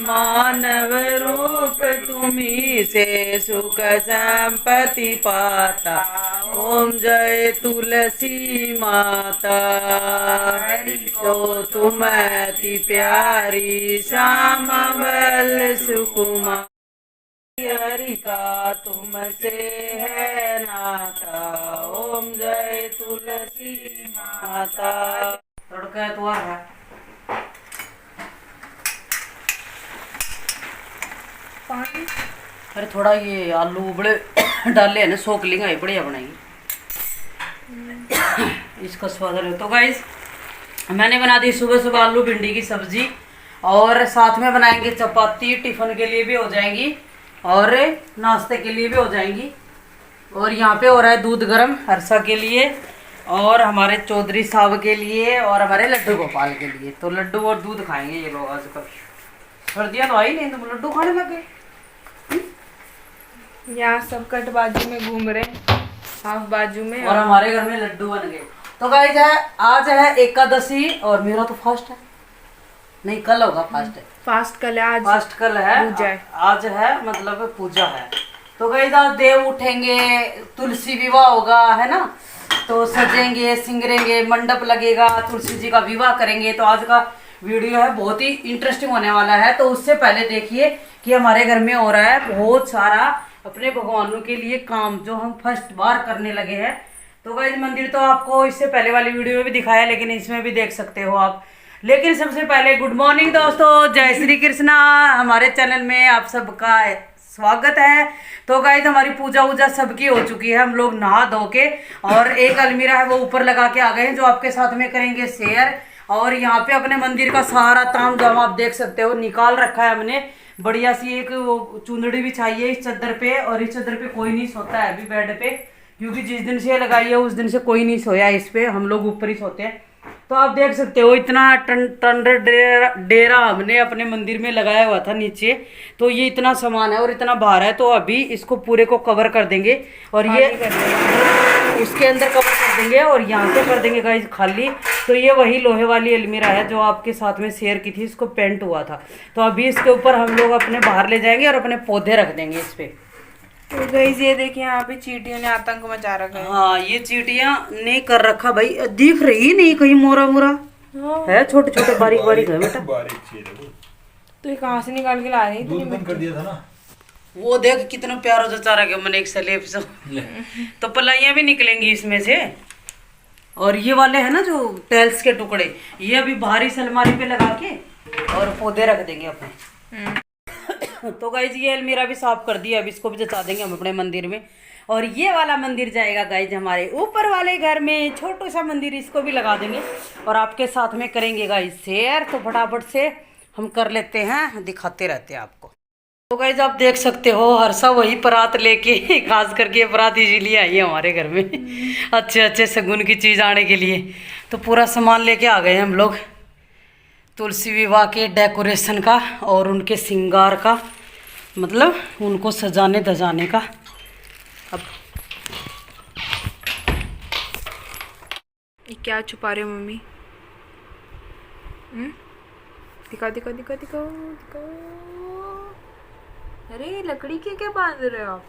मानव रूप तुम्ही से सुख संपत्ति पाता। ओम जय तुलसी माता। तो तुम अति प्यारी श्याम बल सुकुमा। हरि का तुमसे है नाता। ओम जय तुलसी माता। तड़का तो है। अरे थोड़ा ये आलू उबले डाले है ना, सोकलिंग आई बढ़िया बनाएगी, इसका स्वाद है। तो गाइस मैंने बना दी सुबह सुबह आलू भिंडी की सब्जी, और साथ में बनाएंगे चपाती, टिफिन के लिए भी हो जाएंगी और नाश्ते के लिए भी हो जाएंगी। और यहाँ पे हो रहा है दूध गर्म हर्षा के लिए और हमारे चौधरी साहब के लिए और हमारे लड्डू गोपाल के लिए। तो लड्डू और दूध खाएंगे ये लोग आजकल। सर्दियाँ तो आई नहीं, तुम लड्डू खाने लगे। यहाँ सब कट बाजू में घूम रहे, हाफ बाजू में, और हमारे घर में लड्डू बन गए। तो गाइस आज है एकादशी, और मेरा तो फास्ट है, नहीं कल होगा फास्ट। फास्ट कल है, आज फास्ट कल है, पूजा है। आज है मतलब पूजा है। तो गाइस आज देव उठेंगे, तुलसी विवाह होगा है ना, तो सजेंगे सिंगरेंगे, मंडप लगेगा, तुलसी जी का विवाह करेंगे। तो आज का वीडियो है बहुत ही इंटरेस्टिंग होने वाला है। तो उससे पहले देखिए कि हमारे घर में हो रहा है बहुत सारा अपने भगवानों के लिए काम, जो हम फर्स्ट बार करने लगे हैं। तो गाइस मंदिर तो आपको इससे पहले वाली वीडियो में भी दिखाया, लेकिन इसमें भी देख सकते हो आप। लेकिन सबसे पहले गुड मॉर्निंग दोस्तों, जय श्री कृष्णा। हमारे चैनल में आप सबका स्वागत है। तो गाइस हमारी पूजा वूजा सबकी हो चुकी है, हम लोग नहा धो के, और एक अलमीरा है वो ऊपर लगा के आ गए हैं, जो आपके साथ में करेंगे शेयर। और यहाँ पे अपने मंदिर का सारा ताम झाम आप देख सकते हो, निकाल रखा है हमने। बढ़िया सी एक वो चुंदड़ी भी चाहिए इस चद्दर पे, और इस चद्दर पे कोई नहीं सोता है अभी बेड पे, क्योंकि जिस दिन से लगाई है उस दिन से कोई नहीं सोया इस पे, हम लोग ऊपर ही सोते हैं। तो आप देख सकते हो इतना टंडर डेरा हमने अपने मंदिर में लगाया हुआ था नीचे। तो ये इतना सामान है और इतना भार है, तो अभी इसको पूरे को कवर कर देंगे, और ये उसके अंदर कवर कर देंगे, और यहाँ से कर देंगे गाइस खाली। तो ये वही लोहे वाली अलमीरा है जो आपके साथ में शेयर की थी, इसको पेंट हुआ था। तो अभी इसके ऊपर हम लोग अपने बाहर ले जाएंगे और अपने पौधे रख देंगे इस पे। तो गाइस ये देखिए यहाँ पे चींटियों ने आतंक मचा रखा है। हाँ ये चींटियां ने कर रखा भाई, दिख रही नहीं कहीं मोरा मोरा है, छोटे छोटे बारीक बारीक है बेटा। तो ये कहाँ से निकाल के ला रही दूध बंद कर दिया था ना, वो देख कितना प्यारा जचा रहा है मैंने एक सलेब से। तो पलाइयां भी निकलेंगी इसमें से। और ये वाले है ना जो टाइल्स के टुकड़े, ये अभी बाहरी अलमारी पे लगा के और पौधे रख देंगे अपने। तो गाइज ये अलमीरा भी साफ कर दिया, अब इसको भी जचा देंगे हम अपने मंदिर में। और ये वाला मंदिर जाएगा गाइज हमारे ऊपर वाले घर में, छोटा सा मंदिर, इसको भी लगा देंगे और आपके साथ में करेंगे गाइज शेयर। तो फटाफट से हम कर लेते हैं, दिखाते रहते हैं आपको। तो गाइज आप देख सकते हो हर्षा वही परात लेके, खास करके परात इसीलिए आई है हमारे घर में अच्छे अच्छे शगुन की चीज़ आने के लिए। तो पूरा सामान लेके आ गए हम लोग तुलसी विवाह के डेकोरेशन का और उनके श्रृंगार का, मतलब उनको सजाने धजाने का। अब क्या छुपा रहे हो मम्मी? दिखाओ दिखाओ दिखाओ दिखाओ दिखाओ। अरे लकड़ी के क्या बांध रहे हो आप?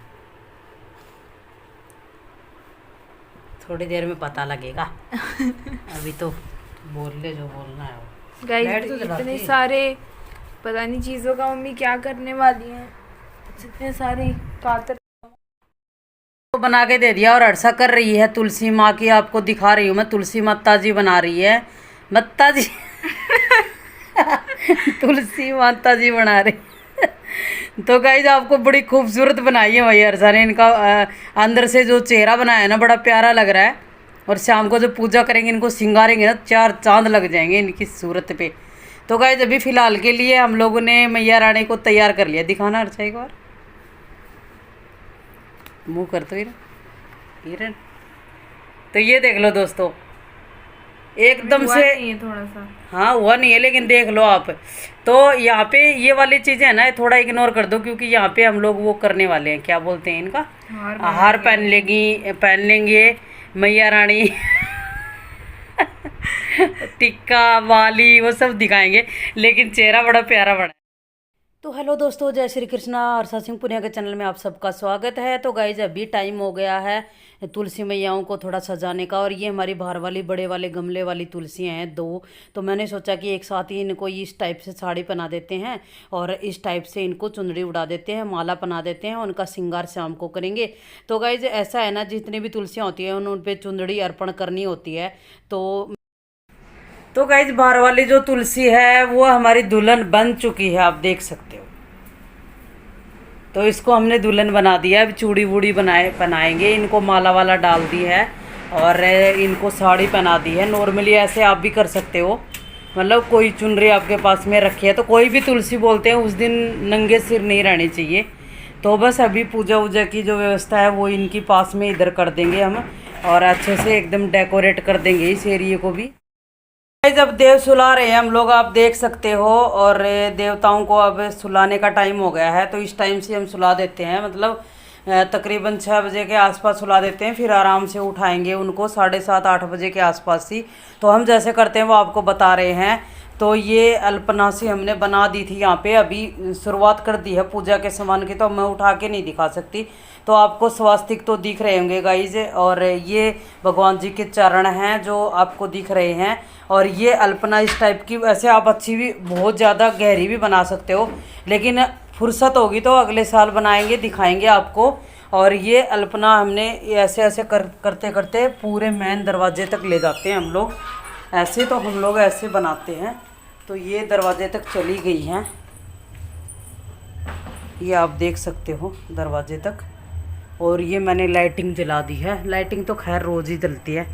थोड़ी देर में पता लगेगा अभी तो बोल ले जो बोलना है। गाइस तो इतने सारे पता नहीं चीज़ों का मम्मी क्या करने वाली हैं, इतने सारे कातर तो बना के दे दिया। और हर्षा कर रही है तुलसी माँ की, आपको दिखा रही हूँ मैं, तुलसी माता जी बना रही है, माता जी तुलसी माता जी बना रही तो गाइस आपको बड़ी खूबसूरत बनाई है भाई हर्षा ने। इनका अंदर से जो चेहरा बनाया है ना, बड़ा प्यारा लग रहा है। और शाम को जब पूजा करेंगे, इनको सिंगारेंगे ना, 4 चांद लग जाएंगे इनकी सूरत पे। तो गाइस अभी फिलहाल के लिए हम लोगों ने मैया रानी को तैयार कर लिया। दिखाना हर्षा एक बार, मुँह कर तो हिरन। तो ये देख लो दोस्तों, एकदम हुआ से नहीं है थोड़ा सा। हाँ हुआ नहीं है, लेकिन देख लो आप। तो यहाँ पे ये वाली चीजें है ना, थोड़ा इग्नोर कर दो, क्योंकि यहाँ पे हम लोग वो करने वाले हैं, क्या बोलते हैं इनका, हार पहन लेंगे मैया रानी टिक्का वाली वो सब दिखाएंगे, लेकिन चेहरा बड़ा प्यारा बना है। तो हेलो दोस्तों, जय श्री कृष्णा। हर्षा सिंह पुनिया के चैनल में आप सबका स्वागत है। तो गाइज अभी टाइम हो गया है तुलसी मैयाओं को थोड़ा सजाने का, और ये हमारी बाहर वाली बड़े वाले गमले वाली तुलसियाँ हैं 2। तो मैंने सोचा कि एक साथ ही इनको इस टाइप से साड़ी पहना देते हैं और इस टाइप से इनको चुनरी उड़ा देते हैं, माला पहना देते हैं, उनका श्रृंगार शाम को करेंगे। तो गाइज ऐसा है ना, जितनी भी तुलसियाँ होती हैं उन पर चुनरी अर्पण करनी होती है। तो गाइज बाहर वाली जो तुलसी है वो हमारी दुल्हन बन चुकी है, आप देख सकते हो। तो इसको हमने दुल्हन बना दिया। अब चूड़ी वूड़ी बनाएंगे, इनको माला वाला डाल दी है और इनको साड़ी पहना दी है। नॉर्मली ऐसे आप भी कर सकते हो, मतलब कोई चुनरी आपके पास में रखी है तो कोई भी तुलसी बोलते हैं उस दिन नंगे सिर नहीं रहनी चाहिए। तो बस अभी पूजा वूजा की जो व्यवस्था है वो इनकी पास में इधर कर देंगे हम, और अच्छे से एकदम डेकोरेट कर देंगे इस एरिए को भी। जब देव सुला रहे हैं हम लोग, आप देख सकते हो, और देवताओं को अब सुलाने का टाइम हो गया है। तो इस टाइम से हम सुला देते हैं, मतलब तकरीबन 6 बजे के आसपास सुला देते हैं, फिर आराम से उठाएंगे उनको 7:30-8 बजे के आसपास ही। तो हम जैसे करते हैं वो आपको बता रहे हैं। तो ये अल्पना से हमने बना दी थी, यहाँ पे अभी शुरुआत कर दी है पूजा के सामान की, तो मैं उठा के नहीं दिखा सकती। तो आपको स्वास्तिक तो दिख रहे होंगे गाइज, और ये भगवान जी के चरण हैं जो आपको दिख रहे हैं। और ये अल्पना इस टाइप की, वैसे आप अच्छी भी बहुत ज़्यादा गहरी भी बना सकते हो, लेकिन फुर्सत होगी तो अगले साल बनाएंगे, दिखाएंगे आपको। और ये अल्पना हमने ऐसे ऐसे करते करते पूरे मेन दरवाजे तक ले जाते हैं हम लोग। ऐसे तो हम लोग ऐसे बनाते हैं, तो ये दरवाजे तक चली गई हैं, ये आप देख सकते हो दरवाजे तक। और ये मैंने लाइटिंग जला दी है, लाइटिंग तो खैर रोज़ ही जलती है।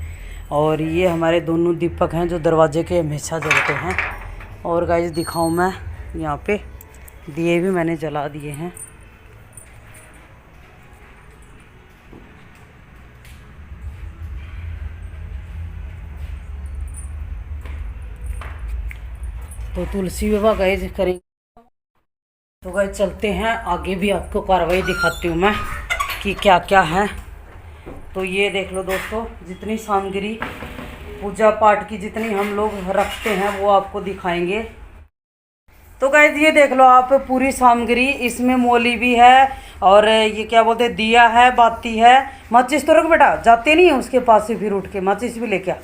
और ये हमारे दोनों दीपक हैं जो दरवाजे के हमेशा जलते हैं। और गाइस दिखाऊं मैं, यहाँ पे दिए भी मैंने जला दिए हैं। तो तुलसी विवाह गाइस करेंगे। तो गाइस चलते हैं आगे, भी आपको कार्रवाई दिखाती हूँ मैं कि क्या क्या है। तो ये देख लो दोस्तों, जितनी सामग्री पूजा पाठ की जितनी हम लोग रखते हैं वो आपको दिखाएंगे। तो गाइस ये देख लो आप, पूरी सामग्री इसमें मोली भी है, और ये क्या बोलते हैं, दिया है, बाती है, माचिस तो रख बेटा, जाते नहीं है उसके पास से, फिर उठ के माचिस भी लेके आ,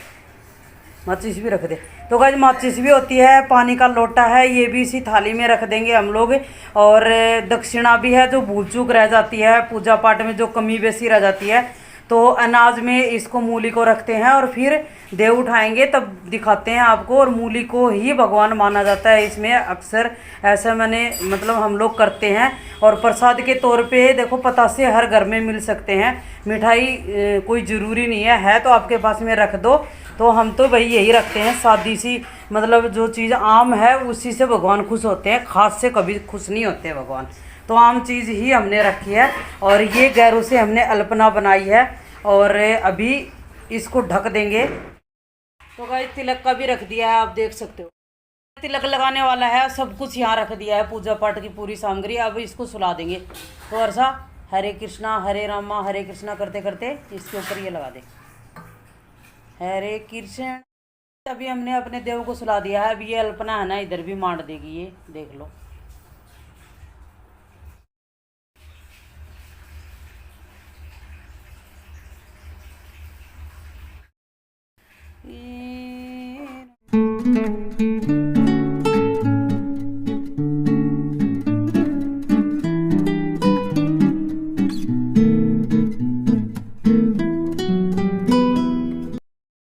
माचिस भी रख दे। तो गाइस माचिस भी होती है, पानी का लोटा है, ये भी इसी थाली में रख देंगे हम लोग। और दक्षिणा भी है जो भूल चूक रह जाती है पूजा पाठ में, जो कमी बेसी रह जाती है, तो अनाज में इसको मूली को रखते हैं और फिर देव उठाएंगे तब दिखाते हैं आपको। और मूली को ही भगवान माना जाता है इसमें, अक्सर ऐसा मैंने मतलब हम लोग करते हैं। और प्रसाद के तौर पे देखो, पतासे हर घर में मिल सकते हैं, मिठाई कोई ज़रूरी नहीं है तो आपके पास में रख दो। तो हम तो भाई यही रखते हैं, सादी सी, मतलब जो चीज़ आम है उसी से भगवान खुश होते हैं, खास से कभी खुश नहीं होते भगवान। तो आम चीज़ ही हमने रखी है। और ये गैरों से हमने अल्पना बनाई है, और अभी इसको ढक देंगे। तो गाइस तिलक का भी रख दिया है, आप देख सकते हो, तिलक लगाने वाला है, सब कुछ यहाँ रख दिया है, पूजा पाठ की पूरी सामग्री। अब इसको सुला देंगे। तो हर्षा, हरे कृष्णा हरे रामा हरे कृष्णा करते करते इसके ऊपर ये लगा दे, हरे कृष्ण। अभी हमने अपने देव को सुला दिया है। अब ये अल्पना है ना, इधर भी मांड देगी, ये देख लो।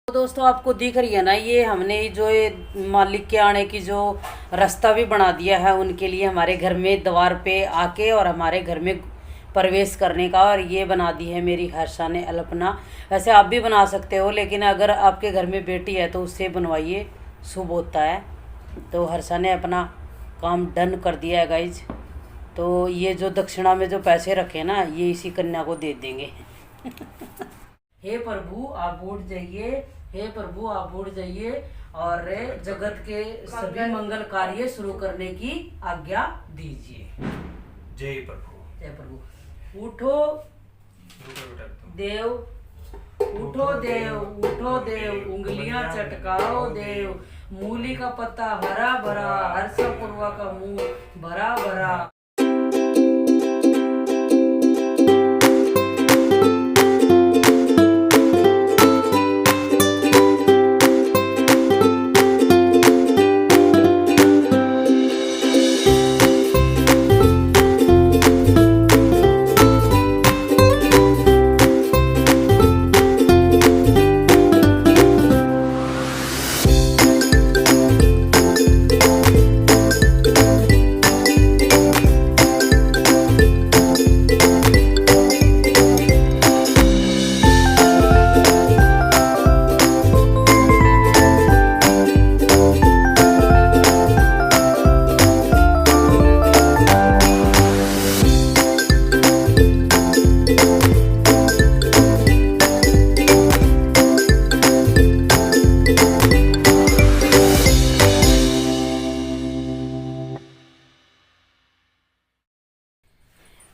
दोस्तों आपको दिख रही है ना, ये हमने जो ये मालिक के आने की जो रास्ता भी बना दिया है उनके लिए, हमारे घर में द्वार पे आके और हमारे घर में प्रवेश करने का। और ये बना दी है मेरी हर्षा ने अल्पना। वैसे आप भी बना सकते हो, लेकिन अगर आपके घर में बेटी है तो उससे बनवाइए, शुभ होता है। तो हर्षा ने अपना काम डन कर दिया है गाइज। तो ये जो दक्षिणा में जो पैसे रखे ना, ये इसी कन्या को दे देंगे। हे प्रभु आप उठ जाइए, हे प्रभु आप उठ जाइए और जगत के सभी मंगल कार्य शुरू करने की आज्ञा दीजिए। जय प्रभु। जय प्रभु। उठो देव, उठो देव, उठो देव, उंगलियां चटकाओ देव, मूली का पत्ता हरा भरा, हर्षपूर्वा का मुंह भरा भरा।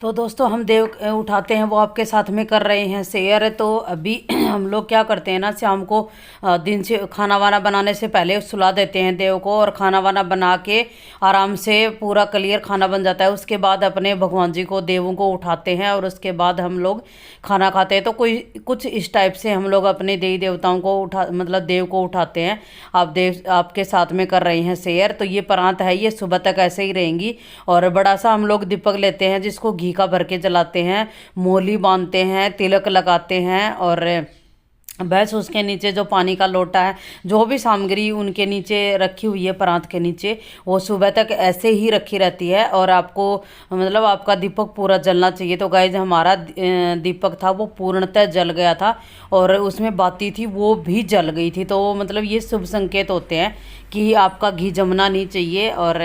तो दोस्तों हम देव उठाते हैं वो आपके साथ में कर रहे हैं शेयर। तो अभी हम लोग क्या करते हैं ना, शाम को दिन से खाना वाना बनाने से पहले सुला देते हैं देव को, और खाना वाना बना के आराम से पूरा क्लियर खाना बन जाता है। उसके बाद अपने भगवान जी को, देवों को उठाते हैं और उसके बाद हम लोग खाना खाते हैं। तो कोई कुछ इस टाइप से हम लोग अपने देवी देवताओं को मतलब देव को उठाते हैं। आप देव आपके साथ में कर रहे हैं शेयर। तो ये प्रांत है, ये सुबह तक ऐसे ही रहेंगी। और बड़ा सा हम लोग दीपक लेते हैं जिसको घी का भर के जलाते हैं, मोली बांधते हैं, तिलक लगाते हैं, और बस उसके नीचे जो पानी का लोटा है, जो भी सामग्री उनके नीचे रखी हुई है प्रांत के नीचे, वो सुबह तक ऐसे ही रखी रहती है। और आपको मतलब आपका दीपक पूरा जलना चाहिए। तो गाइस हमारा दीपक था वो पूर्णतः जल गया था, और उसमें बाती थी वो भी जल गई थी। तो मतलब ये शुभ संकेत होते हैं कि आपका घी जमना नहीं चाहिए। और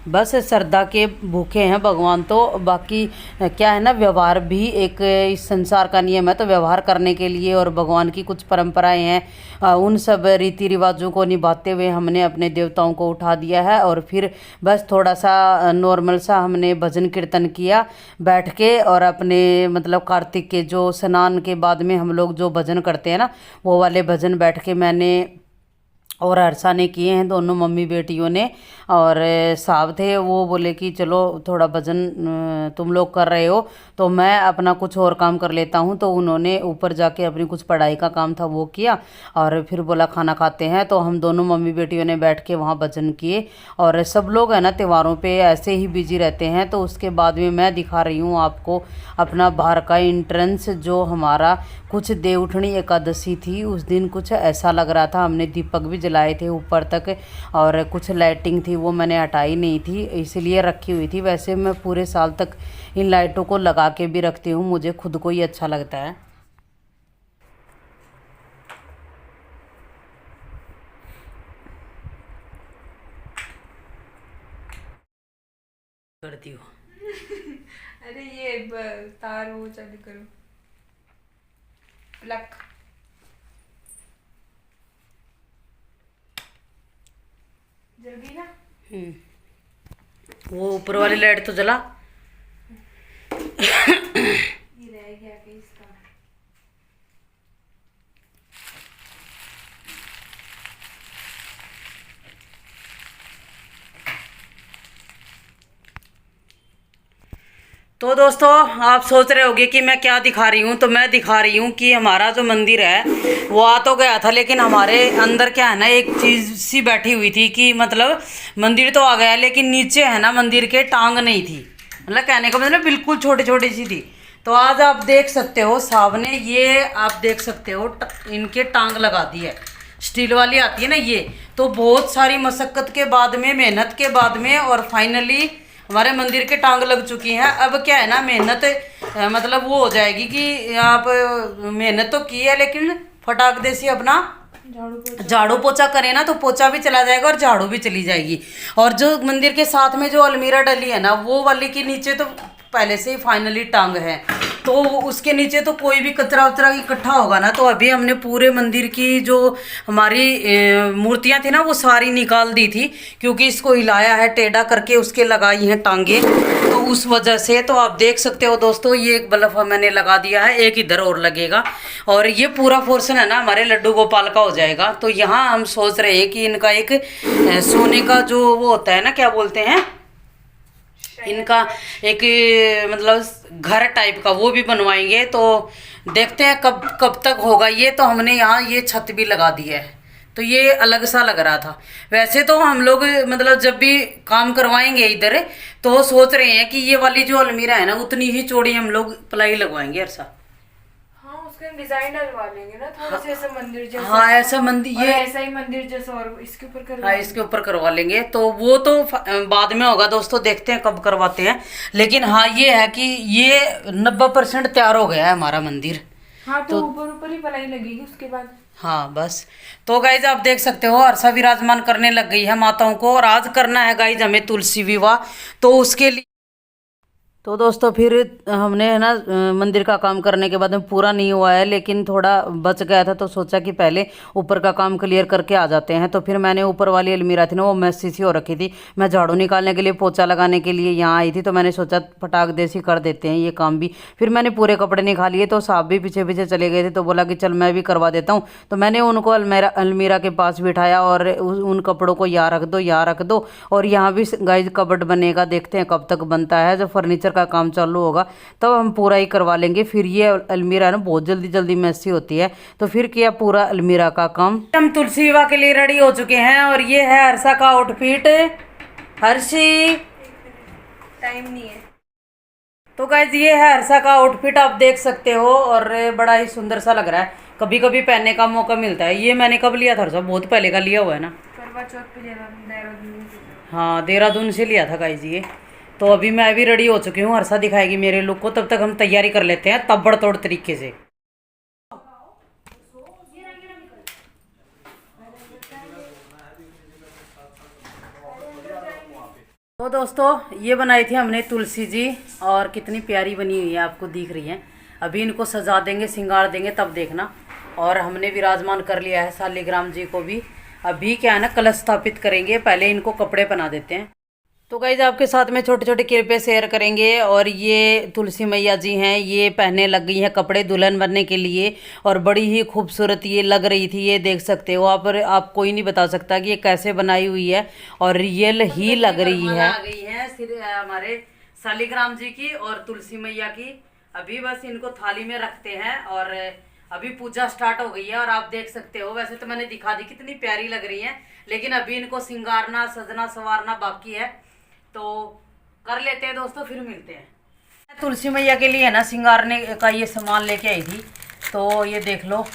बस श्रद्धा के भूखे हैं भगवान। तो बाकी क्या है ना, व्यवहार भी एक इस संसार का नियम है। तो व्यवहार करने के लिए और भगवान की कुछ परंपराएं हैं, उन सब रीति रिवाजों को निभाते हुए हमने अपने देवताओं को उठा दिया है। और फिर बस थोड़ा सा नॉर्मल सा हमने भजन कीर्तन किया बैठ के। और अपने मतलब कार्तिक के जो स्नान के बाद में हम लोग जो भजन करते हैं ना, वो वाले भजन बैठ के मैंने और हर्षा ने किए हैं, दोनों मम्मी बेटियों ने। और साहब थे वो बोले कि चलो थोड़ा भजन तुम लोग कर रहे हो तो मैं अपना कुछ और काम कर लेता हूँ। तो उन्होंने ऊपर जाके अपनी कुछ पढ़ाई का काम था वो किया, और फिर बोला खाना खाते हैं। तो हम दोनों मम्मी बेटियों ने बैठ के वहाँ भजन किए। और सब लोग है ना त्योहारों पे ऐसे ही बिजी रहते हैं। तो उसके बाद में मैं दिखा रही हूँ आपको अपना बाहर का एंट्रेंस। जो हमारा कुछ देवउठनी एकादशी थी उस दिन कुछ ऐसा लग रहा था। हमने दीपक भी जलाए थे ऊपर तक, और कुछ लाइटिंग थी वो मैंने हटाई नहीं थी, इसलिए रखी हुई थी। वैसे मैं पूरे साल तक इन लाइटों को लगा के भी रखती हूँ, मुझे खुद को ही अच्छा लगता है। करती हूँ। अरे ये तार वो चालू करो, प्लग। जल्दी ना। वो ऊपर वाली लाइट तो जला। ये रह गया कि इसका। तो दोस्तों आप सोच रहे होंगे कि मैं क्या दिखा रही हूँ। तो मैं दिखा रही हूँ कि हमारा जो मंदिर है वो आ तो गया था, लेकिन हमारे अंदर क्या है ना, एक चीज़ सी बैठी हुई थी कि मतलब मंदिर तो आ गया लेकिन नीचे है ना मंदिर के टांग नहीं थी। मतलब कहने का मतलब बिल्कुल छोटी छोटी सी थी। तो आज आप देख सकते हो साहब ने ये आप देख सकते हो इनके टांग लगा दी है, स्टील वाली आती है ना ये। तो बहुत सारी मशक्क़त के बाद में, मेहनत के बाद में, और फाइनली हमारे मंदिर के टांग लग चुकी हैं। अब क्या है ना, मेहनत मतलब वो हो जाएगी कि आप मेहनत तो की है लेकिन फटाक दे से अपना झाड़ू पोछा करें ना, तो पोछा भी चला जाएगा और झाड़ू भी चली जाएगी। और जो मंदिर के साथ में जो अलमीरा डली है ना, वो वाली के नीचे तो पहले से ही फाइनली टांग है। तो उसके नीचे तो कोई भी कचरा उचरा इकट्ठा होगा ना, तो अभी हमने पूरे मंदिर की जो हमारी मूर्तियां थी ना वो सारी निकाल दी थी, क्योंकि इसको हिलाया है टेढ़ा करके, उसके लगाई हैं टांगे, तो उस वजह से। तो आप देख सकते हो दोस्तों, ये एक बल्ब मैंने लगा दिया है, एक इधर और लगेगा, और ये पूरा पोर्शन है ना हमारे लड्डू गोपाल का हो जाएगा। तो यहाँ हम सोच रहे हैं कि इनका एक सोने का जो वो होता है ना, क्या बोलते हैं, इनका एक मतलब घर टाइप का वो भी बनवाएंगे। तो देखते हैं कब कब तक होगा ये। तो हमने यहाँ ये छत भी लगा दी है, तो ये अलग सा लग रहा था। वैसे तो हम लोग मतलब जब भी काम करवाएंगे इधर, तो सोच रहे हैं कि ये वाली जो अलमीरा है ना उतनी ही चौड़ी हम लोग प्लाई लगवाएंगे ऐसा। हाँ, उसका डिजाइन डलवा लेंगे ना थोड़ा सा, ऐसा मंदिर जैसा। हाँ ऐसा मंदिर, ये ऐसा ही मंदिर जैसा, और इसके ऊपर करवा। हाँ इसके ऊपर करवा लेंगे, तो वो तो बाद में होगा दोस्तों, देखते हैं कब करवाते हैं। लेकिन हाँ ये है कि ये 90% तैयार हो गया है हमारा मंदिर। हाँ, तो ऊपर ऊपर ही पलाई लगेगी उसके बाद। हाँ बस। तो गाइज आप देख सकते हो हर्षा विराजमान करने लग गई है माताओं को, और आज करना है गाइज हमें तुलसी विवाह। तो उसके लिए तो दोस्तों फिर हमने है ना मंदिर का काम करने के बाद में पूरा नहीं हुआ है, लेकिन थोड़ा बच गया था, तो सोचा कि पहले ऊपर का काम क्लियर करके आ जाते हैं। तो फिर मैंने ऊपर वाली अलमीरा थी ना वो मैसी सी हो रखी थी, मैं झाड़ू निकालने के लिए पोछा लगाने के लिए यहाँ आई थी, तो मैंने सोचा फटाक देसी कर देते हैं ये काम भी। फिर मैंने पूरे कपड़े निकालिए, तो साहब भी पीछे पीछे चले गए थे, तो बोला कि चल मैं भी करवा देता हूँ। तो मैंने उनको अलमीरा के पास बिठाया और उन कपड़ों को यहाँ रख दो, यहाँ रख दो। और यहाँ भी गाइज कबर्ड बनेगा, देखते हैं कब तक बनता है। जब फर्नीचर का काम चालू होगा तब हम पूरा ही करवा लेंगे। फिर ये अलमीरा ना बहुत जल्दी जल्दी मैसी होती है, तो फिर किया पूरा अलमीरा का काम। हम तुलसी विवाह के लिए रेडी हो चुके हैं, और ये है हर्षा का आउटफिट। हर्षी टाइम नहीं है। तो गाइज ये है हर्षा का आउटफिट, आप देख सकते हो, और बड़ा ही सुंदर सा लग रहा है। कभी कभी पहनने का मौका मिलता है। ये मैंने कब लिया था हर्षा? बहुत पहले का लिया हुआ है ना, करवा चौथ पे लिया था देहरादून से। हाँ देहरादून से लिया था गाइज ये। तो अभी मैं भी रेडी हो चुकी हूँ, हर्षा दिखाएगी मेरे लुक को, तब तक हम तैयारी कर लेते हैं तबड़तोड़ तरीके से। तो दोस्तों ये बनाई थी हमने तुलसी जी, और कितनी प्यारी बनी हुई है, आपको दिख रही है। अभी इनको सजा देंगे, श्रृंगार देंगे, तब देखना। और हमने विराजमान कर लिया है शालिग्राम जी को भी। अभी क्या है ना, कलश स्थापित करेंगे, पहले इनको कपड़े पहना देते हैं। तो गाइज आपके साथ में छोटे छोटे कृपया शेयर करेंगे। और ये तुलसी मैया जी हैं, ये पहनने लग गई हैं कपड़े दुल्हन बनने के लिए, और बड़ी ही खूबसूरत ये लग रही थी। ये देख सकते हो आप कोई नहीं बता सकता कि ये कैसे बनाई हुई है, और रियल ही लग रही है। आ गई है हमारे शालिग्राम जी की और तुलसी मैया की। अभी बस इनको थाली में रखते हैं, और अभी पूजा स्टार्ट हो गई है। और आप देख सकते हो, वैसे तो मैंने दिखा दी कितनी प्यारी लग रही है, लेकिन अभी इनको सिंगारना सजना संवारना बाकी है, तो कर लेते हैं दोस्तों, फिर मिलते हैं। तुलसी मैया के लिए ना सिंगारने का ये सामान लेके आई थी। तो ये देख लो,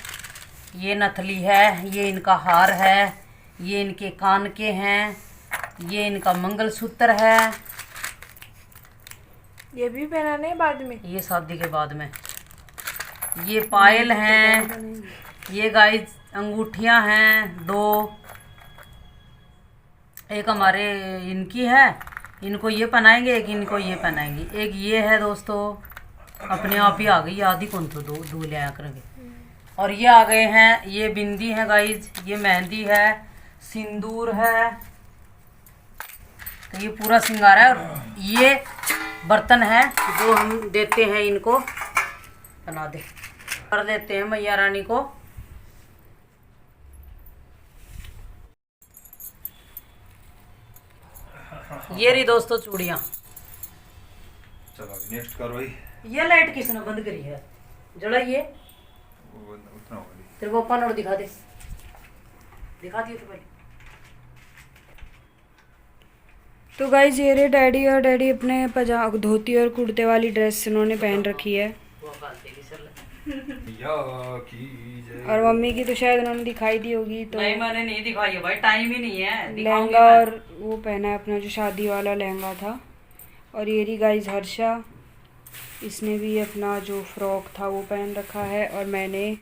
ये नथली है, ये इनका हार है, ये इनके कान के हैं, ये इनका मंगलसूत्र है। ये भी पहनाने बाद में, ये शादी के बाद में। ये पायल हैं, ये गाइस अंगूठियां हैं 2, एक हमारे इनकी है, इनको ये पहनाएंगे, एक इनको ये पहनाएंगे, एक ये है दोस्तों। अपने आप ही आ गई, आधी कौन तो दो ले आया करेंगे। और ये आ गए हैं, ये बिंदी है गाइज, ये मेहंदी है, सिंदूर है, तो ये पूरा सिंगार है। और ये बर्तन है जो हम देते हैं इनको, बना दे कर देते हैं मैया रानी को। ये रही दोस्तों चूड़ियाँ। चलो नेक्स्ट करो भाई। ये लाइट किसने बंद करी है? जड़ा ये उतना होगा तेरे को अपन और दिखा दे, दिखा दिए तो पहले। तो गाइस ये रे डैडी, और डैडी अपने धोती और कुर्ते वाली ड्रेस इन्होंने पहन रखी है, और मम्मी की तो शायद उन्होंने दिखाई दी होगी। तो नहीं मैंने नहीं दिखाई है भाई, टाइम ही नहीं है। लहंगा और वो पहना है अपना जो शादी वाला लहंगा था। और ये रही गाइस हर्षा, इसने भी अपना जो फ्रॉक था वो पहन रखा है। और मैंने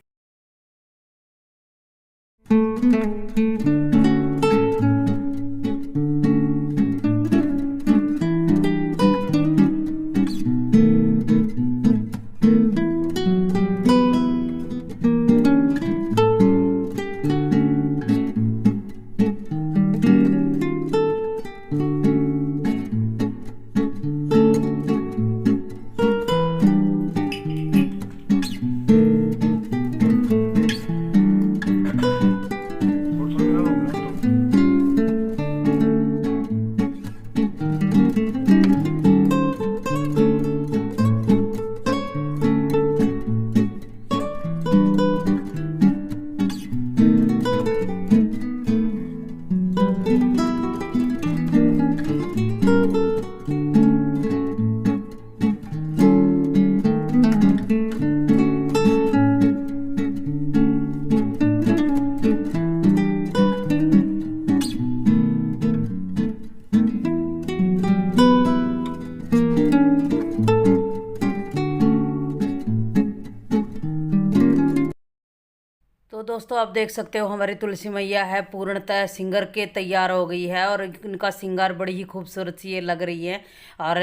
दोस्तों आप देख सकते हो हमारी तुलसी मैया है पूर्णतः सिंगर के तैयार हो गई है और इनका सिंगार बड़ी ही खूबसूरत सी ये लग रही है और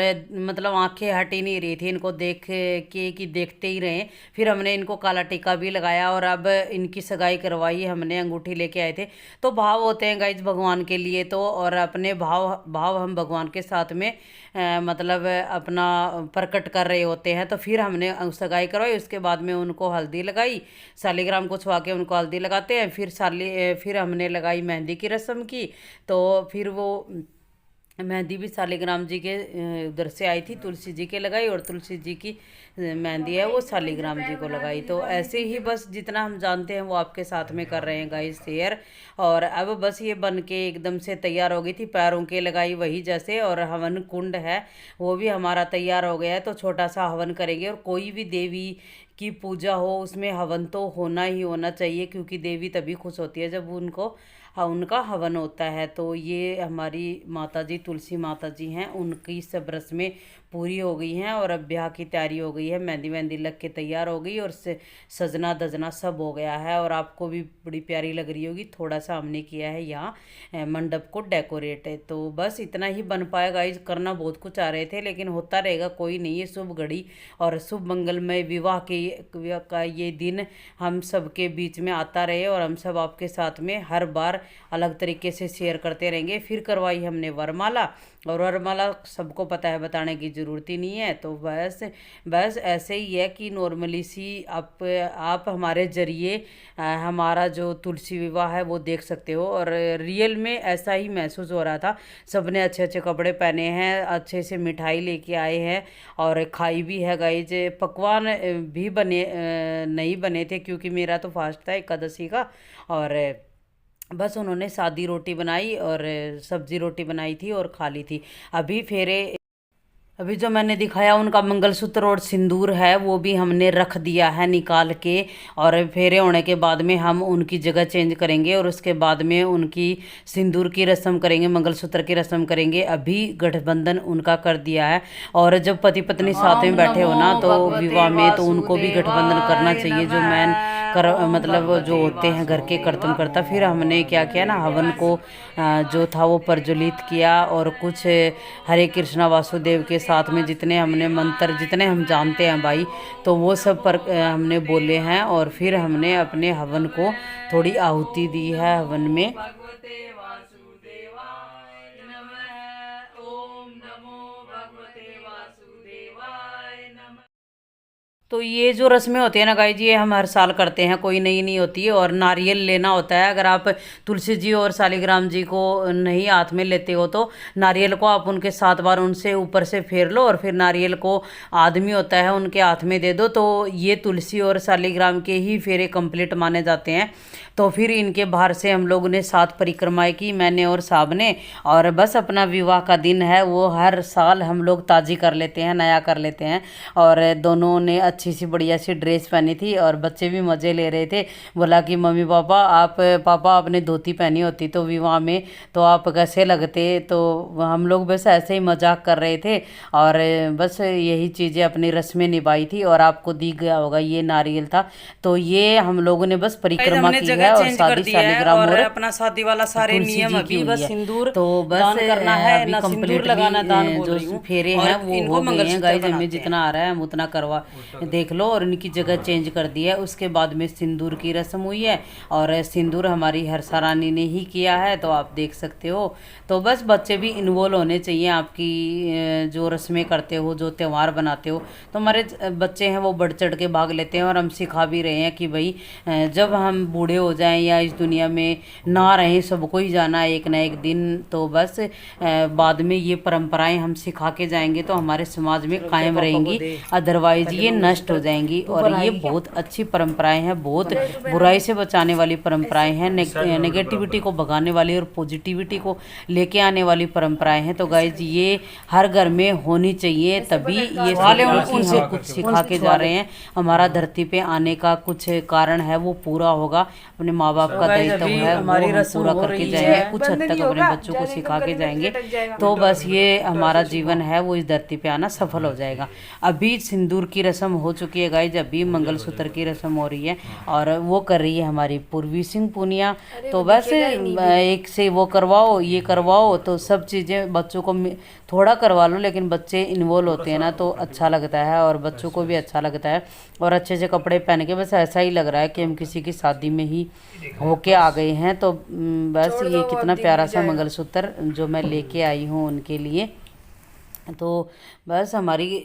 मतलब आंखें हट ही नहीं रही थी इनको देख के कि देखते ही रहे। फिर हमने इनको काला टीका भी लगाया और अब इनकी सगाई करवाई, हमने अंगूठी लेके आए थे। तो भाव होते हैं गाइज भगवान के लिए तो, और अपने भाव हम भगवान के साथ में मतलब अपना प्रकट कर रहे होते हैं। तो फिर हमने सगाई करवाई, उसके बाद में उनको हल्दी लगाई, सालीग्राम को छुआ के उनको हल्दी लगाते हैं। फिर हमने लगाई मेहंदी की रस्म की। तो फिर वो मेहंदी भी सालीग्राम जी के उधर से आई थी, तुलसी जी के लगाई, और तुलसी जी की मेहंदी है वो सालीग्राम जी को लगाई। तो ऐसे ही बस जितना हम जानते हैं वो आपके साथ में कर रहे हैं गाइस शेयर। और अब बस ये बन के एकदम से तैयार हो गई थी, पैरों के लगाई वही जैसे। और हवन कुंड है वो भी हमारा तैयार हो गया है, तो छोटा सा हवन करेंगे। और कोई भी देवी की पूजा हो उसमें हवन तो होना ही होना चाहिए, क्योंकि देवी तभी खुश होती है जब उनका हवन होता है। तो ये हमारी माता जी तुलसी माता जी हैं, उनकी सब रस्में पूरी हो गई हैं और अब ब्याह की तैयारी हो गई है। मेहंदी लग के तैयार हो गई और सजना दजना सब हो गया है। और आपको भी बड़ी प्यारी लग रही होगी। थोड़ा सा हमने किया है यहाँ मंडप को डेकोरेट है। तो बस इतना ही बन पाया गाइज, करना बहुत कुछ आ रहे थे लेकिन होता रहेगा, कोई नहीं है। शुभ घड़ी और शुभ मंगलमय विवाह का ये दिन हम सबके बीच में आता रहे और हम सब आपके साथ में हर बार अलग तरीके से शेयर करते रहेंगे। फिर करवाई हमने वरमाला, और वरमाला सबको पता है, बताने की ज़रूरत ही नहीं है। तो बस ऐसे ही है कि नॉर्मली सी आप हमारे ज़रिए हमारा जो तुलसी विवाह है वो देख सकते हो। और रियल में ऐसा ही महसूस हो रहा था। सबने अच्छे अच्छे कपड़े पहने हैं, अच्छे से मिठाई लेके आए हैं और खाई भी है गाइज। पकवान भी नहीं बने थे क्योंकि मेरा तो फास्ट था एकादशी का। और बस उन्होंने सादी रोटी बनाई और सब्जी रोटी बनाई थी और खा ली थी। अभी जो मैंने दिखाया उनका मंगलसूत्र और सिंदूर है वो भी हमने रख दिया है निकाल के। और फेरे होने के बाद में हम उनकी जगह चेंज करेंगे और उसके बाद में उनकी सिंदूर की रस्म करेंगे, मंगलसूत्र की रस्म करेंगे। अभी गठबंधन उनका कर दिया है। और जब पति पत्नी साथ में बैठे हो ना तो विवाह में, तो उनको भी गठबंधन करना चाहिए, जो मतलब जो होते हैं घर के कर्ता। फिर हमने क्या किया ना, हवन को जो था वो प्रज्वलित किया और कुछ हरे कृष्णा वासुदेव के साथ में जितने हमने मंत्र जितने हम जानते हैं भाई, तो वो सब पर हमने बोले हैं। और फिर हमने अपने हवन को थोड़ी आहुति दी है हवन में। तो ये जो रस्में होती है ना गाइज, ये हम हर साल करते हैं, कोई नई नहीं होती है। और नारियल लेना होता है। अगर आप तुलसी जी और सालीग्राम जी को नहीं हाथ में लेते हो तो नारियल को आप उनके 7 बार उनसे ऊपर से फेर लो और फिर नारियल को आदमी होता है उनके हाथ में दे दो। तो ये तुलसी और सालीग्राम के ही फेरे कंप्लीट माने जाते हैं। तो फिर इनके बाहर से हम लोगों ने 7 परिक्रमाएं की, मैंने और साहब ने। और बस अपना विवाह का दिन है वो हर साल हम लोग ताज़ी कर लेते हैं, नया कर लेते हैं। और दोनों ने अच्छी सी बढ़िया सी ड्रेस पहनी थी और बच्चे भी मज़े ले रहे थे। बोला कि मम्मी पापा आपने धोती पहनी होती तो विवाह में तो आप कैसे लगते। तो हम लोग बस ऐसे ही मजाक कर रहे थे और बस यही चीज़ें अपनी रस्में निभाई थी। और आपको दी गया होगा ये नारियल था। तो ये हम लोगों ने बस परिक्रमा की है और शादी सालीग्राम और अपना शादी वाला सारे नियम अभी बस सिंदूर तो बस दान करना है ना, सिंदूर लगाना दान बोल रही जो हूं। फेरे हैं वो हो गए हैं गाइस। हमें जितना आ रहा है हम उतना करवा देख लो। और इनकी जगह चेंज कर दी है। उसके बाद में सिंदूर की रस्म हुई है और सिंदूर हमारी हर्षा रानी ने ही किया है, तो आप देख सकते हो। तो बस बच्चे भी इन्वॉल्व होने चाहिए आपकी जो रस्में करते हो, जो त्यौहार बनाते हो। तो हमारे बच्चे हैं वो बढ़ चढ़ के भाग लेते हैं और हम सिखा भी रहे हैं कि भाई जब हम बूढ़े हो जाएं या इस दुनिया में ना रहें, सबको ही जाना है एक ना एक दिन। तो बस बाद में ये परंपराएं हम सिखा के जाएंगे तो हमारे समाज में कायम रहेंगी, अदरवाइज ये नष्ट हो जाएंगी। और ये बहुत अच्छी परंपराएं हैं, बहुत बुराई से बचाने वाली परंपराएं हैं, नेगेटिविटी को भगाने वाली और पॉजिटिविटी को लेके आने वाली परंपराएं हैं। तो गाइज ये हर घर में होनी चाहिए, तभी ये उनसे कुछ सिखा के जा रहे हैं। हमारा धरती पे आने का कुछ कारण है वो पूरा होगा। अपने माँ बाप का दायित्व है वो हम पूरा करके जाएंगे, कुछ हद तक अपने बच्चों को सिखा के जाएंगे। तो बस ये हमारा जीवन है वो इस धरती पे आना सफल हो जाएगा। अभी सिंदूर की रस्म हो चुकी है गाइज, अभी मंगलसूत्र की रस्म हो रही है और वो कर रही है हमारी पूर्वी सिंह पूनिया। तो बस एक से वो करवाओ, ये करवाओ, तो सब चीज़ें बच्चों को थोड़ा करवा लो, लेकिन बच्चे इन्वॉल्व होते हैं ना तो अच्छा लगता है और बच्चों को भी अच्छा लगता है। और अच्छे से कपड़े पहन के बस ऐसा ही लग रहा है कि हम किसी की शादी में ही होके आ गए हैं। तो बस ये कितना प्यारा सा मंगलसूत्र जो मैं लेके आई हूँ उनके लिए। तो बस हमारी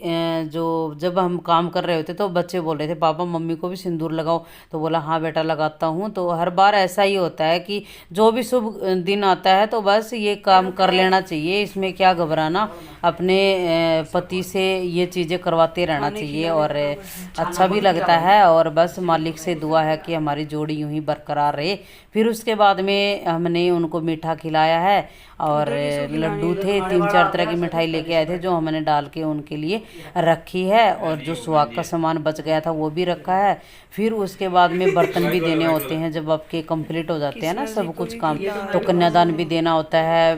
जो जब हम काम कर रहे होते तो बच्चे बोल रहे थे पापा मम्मी को भी सिंदूर लगाओ, तो बोला हाँ बेटा लगाता हूँ। तो हर बार ऐसा ही होता है कि जो भी शुभ दिन आता है तो बस ये काम कर लेना चाहिए, इसमें क्या घबराना, अपने पति से ये चीज़ें करवाते रहना चाहिए और अच्छा भी लगता है। और बस मालिक से दुआ है कि हमारी जोड़ी यूं ही बरकरार रहे। फिर उसके बाद में हमने उनको मीठा खिलाया है और लड्डू थे, 3-4 तरह की मिठाई लेके आए थे जो हमने डाल के उनके लिए रखी है। और जो सुहाग का सामान बच गया था वो भी रखा है। फिर उसके बाद में बर्तन भी देने होते हैं, जब आपके कंप्लीट हो जाते हैं ना सब कुछ काम, तो कन्यादान भी देना होता है,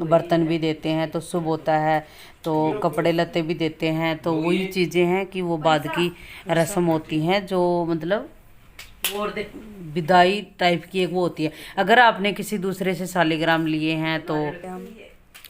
बर्तन भी देते हैं तो शुभ होता है, तो कपड़े लत्ते भी देते हैं। तो वही चीज़ें हैं कि वो बाद की रस्म होती हैं जो मतलब और विदाई टाइप की एक वो होती है। अगर आपने किसी दूसरे से शालिग्राम लिए हैं तो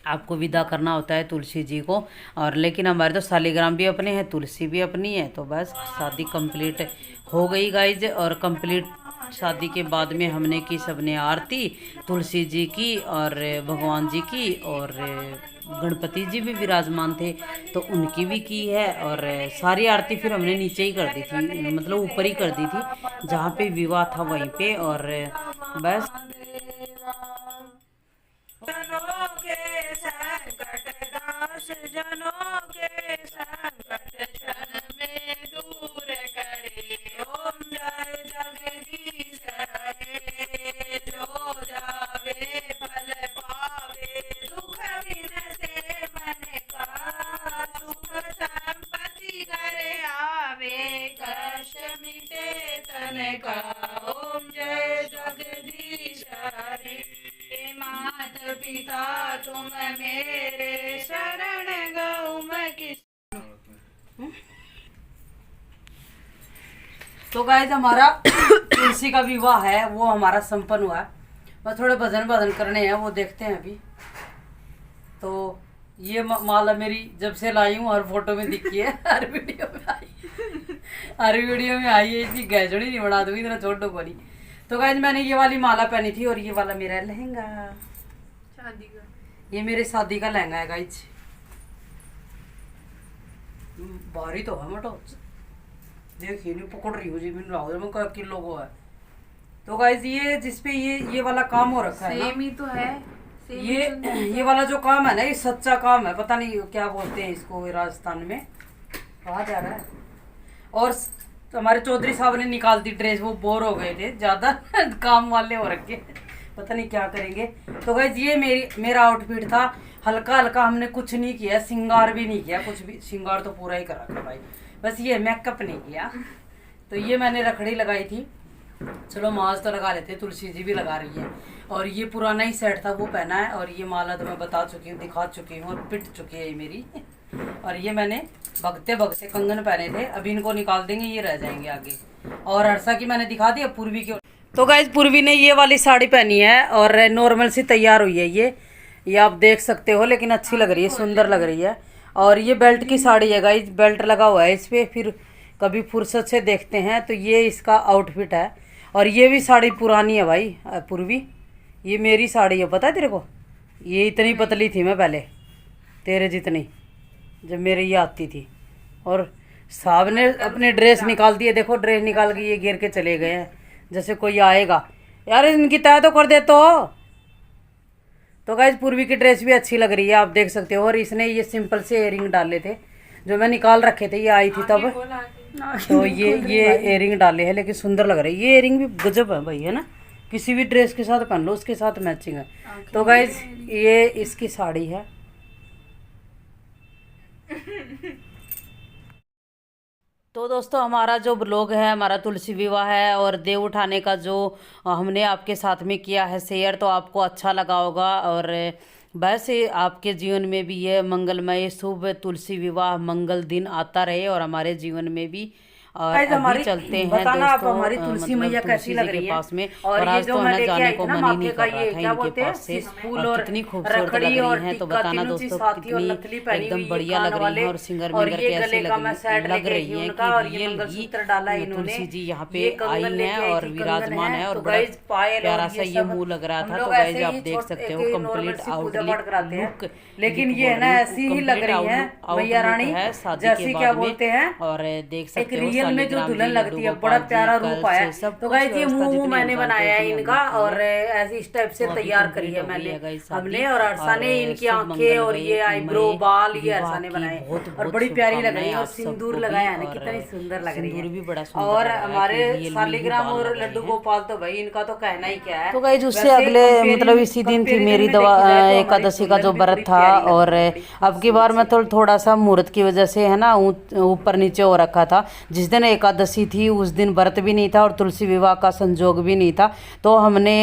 आपको विदा करना होता है तुलसी जी को, और लेकिन हमारे तो शालिग्राम भी अपने हैं, तुलसी भी अपनी है। तो बस शादी कंप्लीट हो गई गाइज। और कंप्लीट शादी के बाद में हमने की सबने आरती तुलसी जी की और भगवान जी की, और गणपति जी भी विराजमान थे तो उनकी भी की है। और सारी आरती फिर हमने नीचे ही कर दी थी, मतलब ऊपर ही कर दी थी जहाँ पे विवाह था वहीं पे। और बस जनों के संकट दास, जनों के संकट क्षण में दूर करे, ओम जय जगदीश हरे, जो जावे फल पावे, दुख विनसे मन का, सुख संपत्ति करे आवे, कष्ट मिटे तन का, ओम जय जगदीश हरे। मात पिता तुम मेरे, शरण गौ मैं किस। तो गाइस हमारा तुलसी का विवाह है वो हमारा संपन्न हुआ है। बस थोड़े भजन करने हैं, वो देखते हैं अभी। तो ये माला मेरी जब से लाई हूँ हर फोटो में दिखी है, हर वीडियो में आई है। इतनी गैजड़ी नहीं बना दूंगी, इतना छोटो को नहीं। तो गाइस मैंने ये वाली माला पहनी थी और ये वाला मेरा लहंगा शादी का, ये मेरे शादी का लहंगा है गाइस। भारी तो है मटो, देखिए नहीं पकड़ रही हूँ जी, मैंने किलो को है। तो गाइस ये जिसपे ये वाला काम हो रखा है, सेम ही तो है, ये वाला जो काम है ना, ये सच्चा काम है, पता नहीं क्या बोलते हैं इसको राजस्थान में, कहा जा रहा है। और तो हमारे चौधरी साहब ने निकाल दी ड्रेस, वो बोर हो गए थे, ज्यादा काम वाले हो रखे, पता नहीं क्या करेंगे। तो गाइस ये मेरा आउटफिट था, हल्का हल्का, हमने कुछ नहीं किया, श्रृंगार भी नहीं किया, कुछ भी श्रृंगार तो पूरा ही कर रखा भाई, बस ये मेकअप नहीं किया। तो ये मैंने रखड़ी लगाई थी, चलो माज तो लगा लेते, तुलसी जी भी लगा रही है। और ये पुराना ही सेट था वो पहना है, और ये माला तो मैं बता चुकी हूँ, दिखा चुकी हूँ, और पिट चुकी है ये मेरी। और ये मैंने भगते भगते कंगन पहने थे, अभी इनको निकाल देंगे, ये रह जाएंगे आगे। और हर्षा की मैंने दिखा दी, अब पूर्वी की। तो गाइज पूर्वी ने ये वाली साड़ी पहनी है और नॉर्मल सी तैयार हुई है, ये आप देख सकते हो, लेकिन अच्छी लग रही है, सुंदर लग रही है। और ये बेल्ट की साड़ी है गाइज, बेल्ट लगा हुआ है इस पर, फिर कभी फुर्सत से देखते हैं। तो ये इसका आउटफिट है। और ये भी साड़ी पुरानी है भाई पूर्वी, ये मेरी साड़ी है, पता है तेरे को, ये इतनी पतली थी मैं पहले, तेरे जितनी, जब मेरे ये आती थी। और साहब ने अपने ड्रेस निकाल दिए, देखो ड्रेस निकाल के ये घेर के चले गए हैं जैसे कोई आएगा, यार इनकी तय तो कर दे। तो गाइज पूर्वी की ड्रेस भी अच्छी लग रही है, आप देख सकते हो। और इसने ये सिंपल से इयरिंग डाले थे जो मैं निकाल रखे थे, ये आई थी तब, तो ये इयरिंग डाले हैं, लेकिन सुंदर लग रहा है। ये इयरिंग भी गजब है भाई, है ना, किसी भी ड्रेस के साथ पहन लो, उसके साथ मैचिंग है। तो गाइज ये इसकी साड़ी है। तो दोस्तों हमारा जो ब्लॉग है, हमारा तुलसी विवाह है और देव उठाने का जो हमने आपके साथ में किया है शेयर, तो आपको अच्छा लगा होगा। और बस ये आपके जीवन में भी ये मंगलमय शुभ तुलसी विवाह मंगल दिन आता रहे और हमारे जीवन में भी। और अभी चलते हैं बताना आप दोस्तों, हमारी तुलसी मैया कैसी लग रही है पास में। और आज ये जो तो मैं है लेके जाने आई को थी ना मन ही नहीं माथे का कर रहा ये था क्या इनके बोलते हैं पास से, फूल और और कितनी खूबसूरत लग रखड़ी रही और हैं। तो टिक्का बताना तीनों चीज दोस्तों साथी और नथली पहनी एकदम हुई बढ़िया लग रही है और सिंगर और मिंगर ये कैसे गले का मैं सेट लग लेके आई रही थी है उनका और कि ये रियल मंगलसूत्र ही डाला इन्होंने। तुलसी जी यहाँ पे ये आई कंगन लेके हैं आई और थी, कंगन विराजमान है है। और तो बड़ा गाइस पायल प्यारा और सा ये ये सब मुंह लग रहा हम था। तो लोग गाइस ऐसे आप ही देख सकते हो नॉर्मल कंप्लीट सी पूजा पाठ कराते हैं, आउटलुक, लेकिन ये है ना ऐसी ही लग रही है मैया रानी है शादी जैसी के क्या बाद बोलते में। हैं और देख एक सकते हो रियल में जो शालिग्राम दुल्हन जी, लगती है, लड्डू बड़ा गोपाल प्यारा जी, रूप आया। कलश, सब तो कुछ गाइस ये व्यवस्था मुंह जितनी मैंने हम जानते बनाया हैं है उतनी हम इनका करते और हैं। ऐसी इस टाइप से तो अभी तैयार करी complete है हो गई मैंने है guys शादी। हमने। और अरसाने और इनकी शुभ आंखें और मंगलमय ये आईब्रो मय बाल ये विवाह अरसाने की बनाए बहुत और बहुत बड़ी प्यारी लग रही शुभकामनाएं है। और आप सिंदूर सबको लगाया भी। है ना, और कितनी सुंदर लग रही सिंदूर है। भी बड़ा सुंदर और लग रहा है हमारे कि रियल में ही शालिग्राम बाल और लग रहे लड्डू हैं। गोपाल तो भाई इनका तो कहना ही क्या है। तो गाइज उससे वैसे अगले मतलब कंपेरिजन इसी दिन थी कंपेरिजन मेरी में देखी जाए तो हमारी एकादशी का जो दुल्हन भी व्रत बड़ी था। प्यारी लग और रही है, बड़ी अब की बार मैं थोड़ा सा मुहूर्त की वजह से है ना ऊपर नीचे हो रखा था। जिस दिन एकादशी थी उस दिन व्रत भी नहीं था और तुलसी विवाह का संजोग भी नहीं था। तो हमने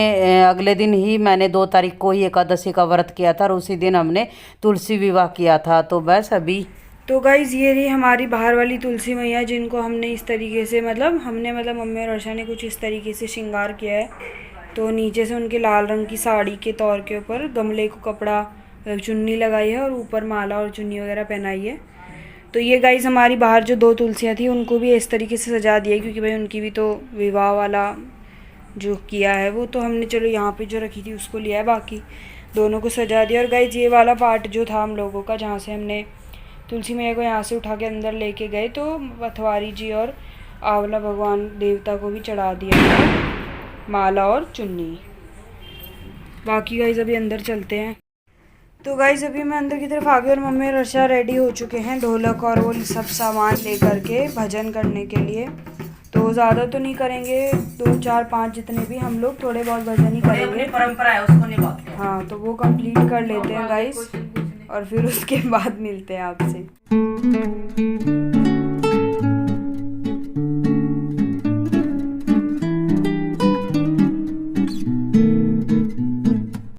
अगले दिन ही मैंने 2 तारीख को ही एकादशी का व्रत किया था और उसी दिन हमने तुलसी विवाह किया था। तो बस अभी तो गाइज़ ये रही हमारी बाहर वाली तुलसी मैया जिनको हमने इस तरीके से मतलब मम्मी और अर्षा ने कुछ इस तरीके से श्रृंगार किया है। तो नीचे से उनके लाल रंग की साड़ी के तौर के ऊपर गमले को कपड़ा चुन्नी लगाई है और ऊपर माला और चुन्नी वगैरह पहनाई है। तो ये गाइज़ हमारी बाहर जो 2 तुलसियाँ थी उनको भी इस तरीके से सजा दिया है, क्योंकि भाई उनकी भी तो विवाह वाला जो किया है वो तो हमने चलो यहाँ पे जो रखी थी उसको लिया है, बाकी दोनों को सजा दिया। और गाइज़ ये वाला पार्ट जो था हम लोगों का, जहाँ से हमने तुलसी मैया को यहाँ से उठा के अंदर लेके गए, तो पथवारी जी और आंवला भगवान देवता को भी चढ़ा दिया माला और चुन्नी। बाकी गाइज़ अभी अंदर चलते हैं। तो गाइज़ अभी मैं अंदर की तरफ आ गई और मम्मी और अर्षा रेडी हो चुके हैं ढोलक और वो सब सामान लेकर के भजन करने के लिए। तो ज़्यादा तो नहीं करेंगे, 2 4 5 जितने भी हम लोग थोड़े बहुत भजन ही करेंगे, परंपरा है उसको निभाते हैं। हाँ तो वो कंप्लीट कर लेते हैं गाइस और फिर उसके बाद मिलते हैं आपसे।